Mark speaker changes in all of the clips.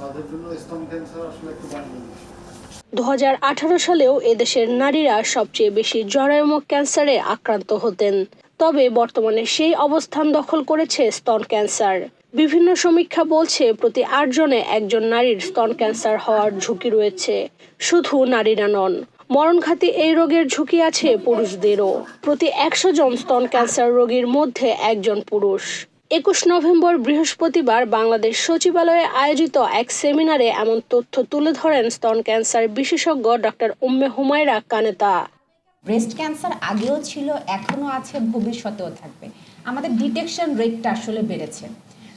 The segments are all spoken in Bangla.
Speaker 1: তাদের জন্য স্তন ক্যান্সার আসলে একটু বাড়বে।
Speaker 2: 2018 সালেও এদেশের নারীরা সবচেয়ে বেশি জরায়ুমুখ ক্যান্সারে আক্রান্ত হতেন। তবে বর্তমানে সেই অবস্থান দখল করেছে স্তন ক্যান্সার। বিভিন্ন সমীক্ষা বলছে প্রতি 8 জনে একজন নারীর স্তন ক্যান্সার হওয়ার ঝুঁকি রয়েছে। শুধু নারীরা নন, মরণঘাতী এই রোগের ঝুঁকি আছে পুরুষদেরও। প্রতি 100 জন স্তন ক্যান্সার রোগীর মধ্যে একজন পুরুষ। 21 নভেম্বর বৃহস্পতিবার বাংলাদেশ সচিবালয়ে আয়োজিত এক সেমিনারে এমন তথ্য তুলে ধরেন স্তন ক্যান্সার বিশেষজ্ঞ doctor Umme Humaira Kaneta.
Speaker 3: Breast cancer আগেও ছিল, এখনো আছে, ভবিষ্যতেও থাকবে। আমাদের ডিটেকশন রেটটা আসলে বেড়েছে।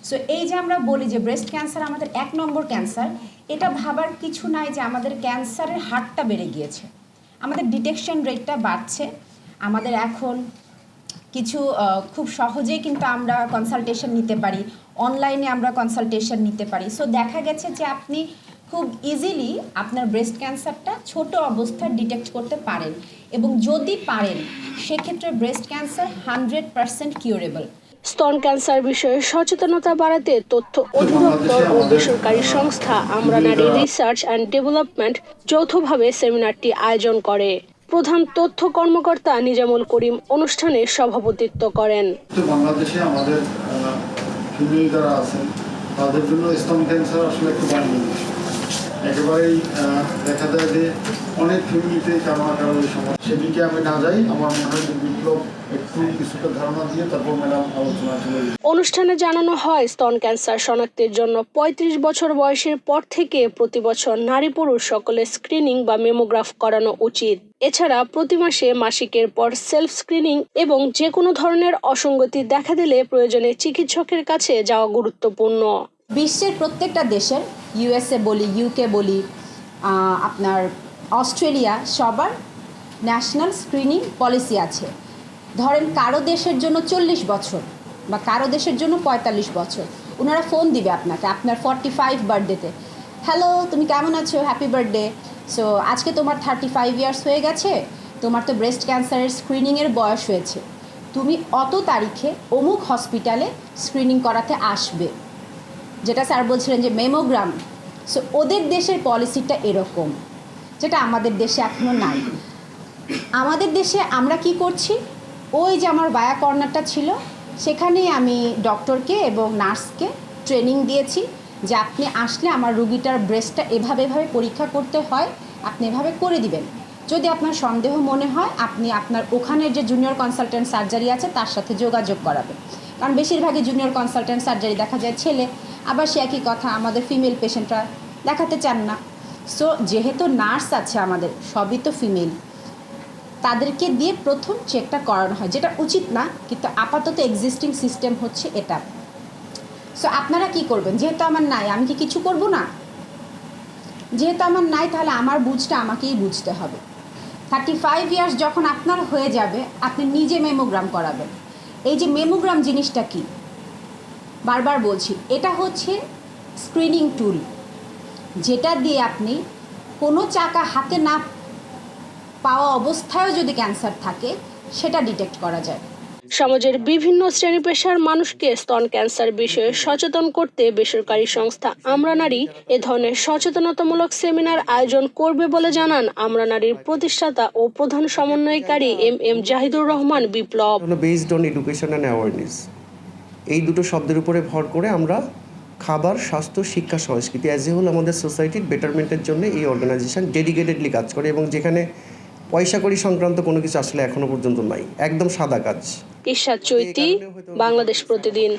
Speaker 3: সো এই যে আমরা বলি যে ব্রেস্ট ক্যান্সার আমাদের 1 নম্বর ক্যান্সার, এটা ভাবার কিছু নাই যে আমাদের ক্যান্সারের হারটা বেড়ে গিয়েছে, আমাদের ডিটেকশন রেটটা বাড়ছে। আমাদের এখন কিছু খুব সহজেই কিন্তু আমরা কনসালটেশন নিতে পারি, অনলাইনে আমরা কনসালটেশন নিতে পারি। সো দেখা গেছে যে আপনি খুব ইজিলি আপনার ব্রেস্ট ক্যান্সারটা ছোট অবস্থায় ডিটেক্ট করতে পারেন, এবং যদি পারেন সেক্ষেত্রে ব্রেস্ট ক্যান্সার 100% কিউরেবল।
Speaker 2: স্তন ক্যান্সার বিষয়ে সচেতনতা বাড়াতে তথ্য অধিদপ্তর ও বেসরকারি সংস্থা আমরা নারী রিসার্চ অ্যান্ড ডেভেলপমেন্ট যৌথভাবে সেমিনারটি আয়োজন করে। প্রধান তথ্য কর্মকর্তা নিজামুল করিম অনুষ্ঠানে সভাপতিত্ব করেন।
Speaker 1: বাংলাদেশে আমাদের ফিমেল যারা আছেন তাদের জন্য স্তন ক্যান্সার আসলে একটু বাড়বে। একেবারেই দেখা যায় যে অনেক ফ্যামিলিতে কারো না কারো এই সমস্যা। সেদিকে আমি না যাই, আমার মনে হয় যে বিপ্লব একটু কিছুটা ধারণা দিয়ে তারপর ম্যাডাম আলোচনা চলে।
Speaker 2: অনুষ্ঠানে জানানো হয় স্তন ক্যান্সার শনাক্তের জন্য 35 বছর বয়সের পর থেকে প্রতি বছর নারী পুরুষ সকলে স্ক্রিনিং বা মেমোগ্রাফ করানো উচিত। এছাড়া প্রতি মাসে মাসিকের পর সেলফ স্ক্রিনিং এবং যে কোনো ধরনের অসঙ্গতি দেখা দিলে প্রয়োজনে চিকিৎসকের কাছে যাওয়া গুরুত্বপূর্ণ।
Speaker 3: বিশ্বের প্রত্যেকটা দেশের, ইউএসএ বলি, ইউকে বলি, আপনার অস্ট্রেলিয়া, সবার ন্যাশনাল স্ক্রিনিং পলিসি আছে। ধরেন কারো দেশের জন্য 40 বছর বা কারো দেশের জন্য 45 বছর, ওনারা ফোন দিবে আপনাকে আপনার 45 বার্থডেতে, হ্যালো তুমি কেমন আছো, হ্যাপি বার্থডে। সো আজকে তোমার 35 ইয়ার্স হয়ে গেছে, তোমার তো ব্রেস্ট ক্যান্সারের স্ক্রিনিংয়ের বয়স হয়েছে, তুমি অত তারিখে অমুক হসপিটালে স্ক্রিনিং করাতে আসবে, যেটা স্যার বলছিলেন যে মেমোগ্রাম। সো ওদের দেশের পলিসিটা এরকম, যেটা আমাদের দেশে এখনও নাই। আমাদের দেশে আমরা কি করছি, ওই যে আমার বায়া কর্নারটা ছিল সেখানেই আমি ডক্টরকে এবং নার্সকে ট্রেনিং দিয়েছি যে আপনি আসলে আমার রুগীটার ব্রেস্টটা এভাবে পরীক্ষা করতে হয়, আপনি এভাবে করে দিবেন। যদি আপনার সন্দেহ মনে হয় আপনি আপনার ওখানের যে জুনিয়র কনসালটেন্ট সার্জারি আছে তার সাথে যোগাযোগ করাবেন, কারণ বেশিরভাগই জুনিয়র কনসালটেন্ট সার্জারি দেখা যায় ছেলে, আবার সে একই কথা আমাদের ফিমেল পেশেন্টরা দেখাতে চান না। সো যেহেতু নার্স আছে আমাদের সবই তো ফিমেল, তাদেরকে দিয়ে প্রথম চেকটা করানো হয়, যেটা উচিত না, কিন্তু আপাতত এক্সিস্টিং সিস্টেম হচ্ছে এটা। সো আপনারা কি করবেন, যেহেতু আমার নাই আমি কি কিছু করব না? যেহেতু আমার নাই তাহলে আমার বুঝটা আমাকেই বুঝতে হবে। 35 ইয়ার্স যখন আপনার হয়ে যাবে আপনি নিজে মেমোগ্রাম করাবেন। এই যে মেমোগ্রাম জিনিসটা কি, বারবার বলছি, এটা হচ্ছে স্ক্রিনিং টুল, যেটা দিয়ে আপনি কোনো চাকা হাতে না পাওয়া অবস্থায়ও যদি ক্যান্সার থাকে সেটা ডিটেক্ট করা যায়।
Speaker 2: সমাজের বিভিন্ন শ্রেণী পেশার মানুষকে স্তন ক্যান্সার বিষয়ে সচেতন করতে বেসরকারি সংস্থা আমরা নারী এ ধরনের সচেতনতামূলক সেমিনার আয়োজন করবে বলে জানান আমরা নারীর প্রতিষ্ঠাতা ও প্রধান সমন্বয়কারী M Zahidur Rahman Biplob.
Speaker 4: Based on education and awareness, এই দুটো শব্দের উপরে ভর করে আমরা খাবার, স্বাস্থ্য, শিক্ষা, সংস্কৃতি অ্যাজ এ হোল আমাদের সোসাইটির বেটারমেন্টের জন্য এই অর্গানাইজেশন ডেডিকেটেডলি কাজ করে, এবং যেখানে পয়সা কড়ি সংক্রান্ত কোনো কিছু আসলে এখনো পর্যন্ত নাই, একদম সাদা কাজ।
Speaker 2: ইরশাদ চৈতি, বাংলাদেশ প্রতিদিন।